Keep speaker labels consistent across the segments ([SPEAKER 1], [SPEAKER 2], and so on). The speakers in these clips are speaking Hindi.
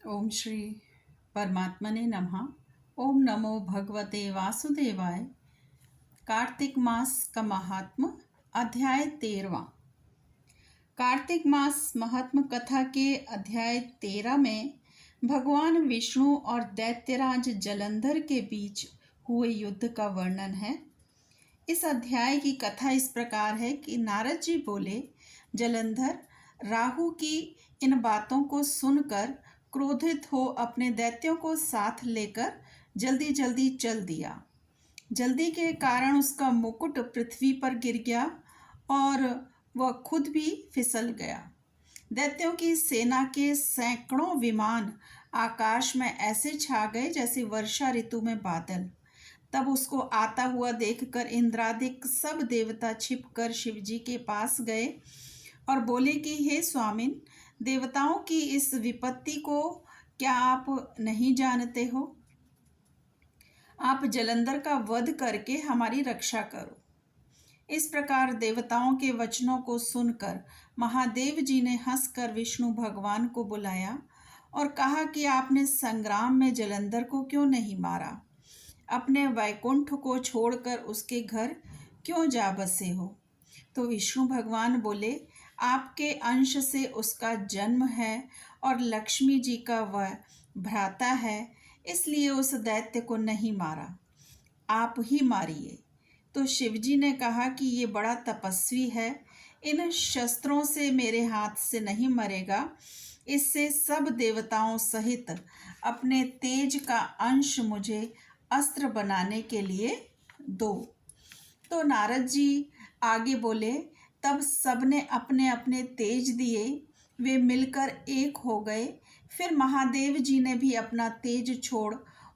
[SPEAKER 1] ओम श्री परमात्मने नमः। ओम नमो भगवते वासुदेवाय। कार्तिक मास का महात्म, अध्याय 13वां। कार्तिक मास महात्म कथा के अध्याय 13 में भगवान विष्णु और दैत्यराज जलंधर के बीच हुए युद्ध का वर्णन है। इस अध्याय की कथा इस प्रकार है कि नारद जी बोले, जलंधर राहु की इन बातों को सुनकर क्रोधित हो अपने दैत्यों को साथ लेकर जल्दी जल्दी चल दिया। जल्दी के कारण उसका मुकुट पृथ्वी पर गिर गया और वह खुद भी फिसल गया। दैत्यों की सेना के सैकड़ों विमान आकाश में ऐसे छा गए जैसे वर्षा ऋतु में बादल। तब उसको आता हुआ देखकर इंद्रादिक सब देवता छिपकर शिवजी के पास गए और बोले कि हे स्वामिन, देवताओं की इस विपत्ति को क्या आप नहीं जानते हो? आप जलंधर का वध करके हमारी रक्षा करो। इस प्रकार देवताओं के वचनों को सुनकर महादेव जी ने हंसकर विष्णु भगवान को बुलाया और कहा कि आपने संग्राम में जलंधर को क्यों नहीं मारा? अपने वैकुंठ को छोड़कर उसके घर क्यों जा बसे हो? तो विष्णु भगवान बोले, आपके अंश से उसका जन्म है और लक्ष्मी जी का वह भ्राता है, इसलिए उस दैत्य को नहीं मारा, आप ही मारिए। तो शिवजी ने कहा कि ये बड़ा तपस्वी है, इन शस्त्रों से मेरे हाथ से नहीं मरेगा, इससे सब देवताओं सहित अपने तेज का अंश मुझे अस्त्र बनाने के लिए दो। तो नारद जी आगे बोले, तब सबने अपने अपने तेज दिए, वे मिलकर एक हो गए। फिर महादेव जी ने भी अपना तेज छोड़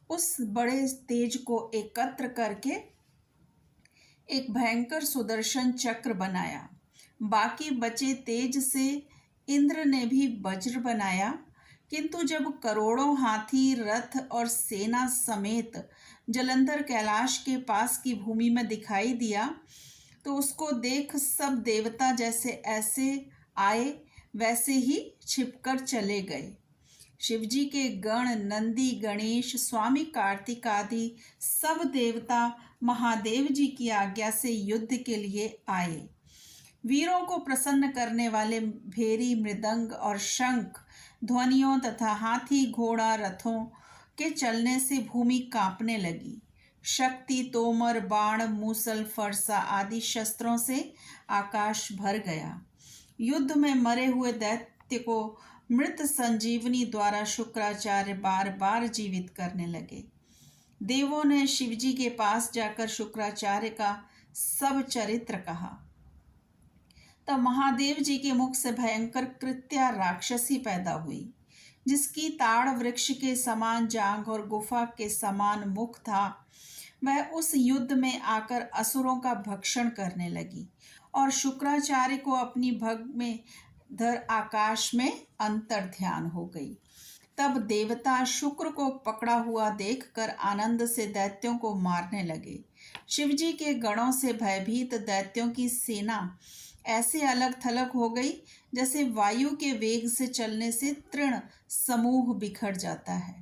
[SPEAKER 1] उस बड़े तेज को एकत्र करके एक भयंकर सुदर्शन चक्र बनाया। बाकी बचे तेज से इंद्र ने भी वज्र बनाया, किंतु जब करोड़ों हाथी रथ और सेना समेत जलंधर कैलाश के पास की भूमि में दिखाई दिया तो उसको देख सब देवता जैसे ऐसे आए वैसे ही छिपकर चले गए। शिवजी के गण नंदी, गणेश, स्वामी कार्तिक आदि सब देवता महादेव जी की आज्ञा से युद्ध के लिए आए। वीरों को प्रसन्न करने वाले भेरी, मृदंग और शंख ध्वनियों तथा हाथी घोड़ा रथों के चलने से भूमि कांपने लगी। शक्ति, तोमर, बाण, मूसल, फरसा आदि शस्त्रों से आकाश भर गया। युद्ध में मरे हुए दैत्य को मृत संजीवनी द्वारा शुक्राचार्य बार बार जीवित करने लगे। देवों ने शिवजी के पास जाकर शुक्राचार्य का सब चरित्र कहा। तब महादेव जी के मुख से भयंकर कृत्या राक्षसी पैदा हुई, जिसकी ताड़ वृक्ष के समान जांघ और गुफा के समान मुख था। वह उस युद्ध में आकर असुरों का भक्षण करने लगी और शुक्राचार्य को अपनी भग में धर आकाश में अंतर ध्यान हो गई। तब देवता शुक्र को पकड़ा हुआ देखकर आनंद से दैत्यों को मारने लगे। शिवजी के गणों से भयभीत दैत्यों की सेना ऐसे अलग थलग हो गई जैसे वायु के वेग से चलने से तृण समूह बिखर जाता है।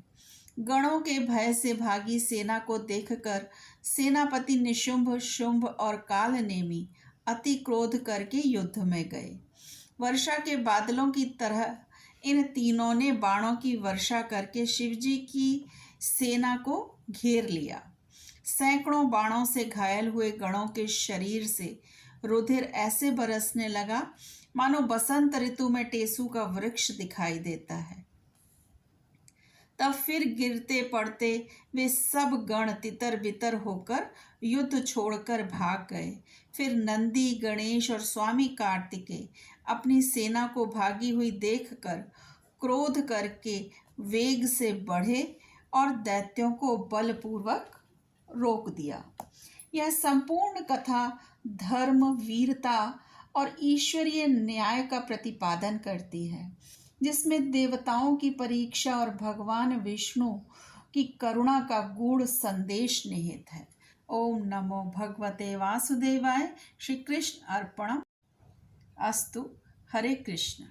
[SPEAKER 1] गणों के भय से भागी सेना को देखकर सेनापति निशुंभ, शुंभ और कालनेमी अति क्रोध करके युद्ध में गए। वर्षा के बादलों की तरह इन तीनों ने बाणों की वर्षा करके शिवजी की सेना को घेर लिया। सैकड़ों बाणों से घायल हुए गणों के शरीर से रुधिर ऐसे बरसने लगा मानो बसंत ऋतु में टेसू का वृक्ष दिखाई देता है। तब फिर गिरते पड़ते वे सब गण तितर बितर होकर युद्ध छोड़कर भाग गए। फिर नंदी, गणेश और स्वामी कार्तिकेय अपनी सेना को भागी हुई देखकर क्रोध करके वेग से बढ़े और दैत्यों को बलपूर्वक रोक दिया। यह संपूर्ण कथा धर्म, वीरता और ईश्वरीय न्याय का प्रतिपादन करती है, जिसमें देवताओं की परीक्षा और भगवान विष्णु की करुणा का गूढ़ संदेश निहित है। ओम नमो भगवते वासुदेवाय। श्री कृष्ण अर्पणम अस्तु। हरे कृष्ण।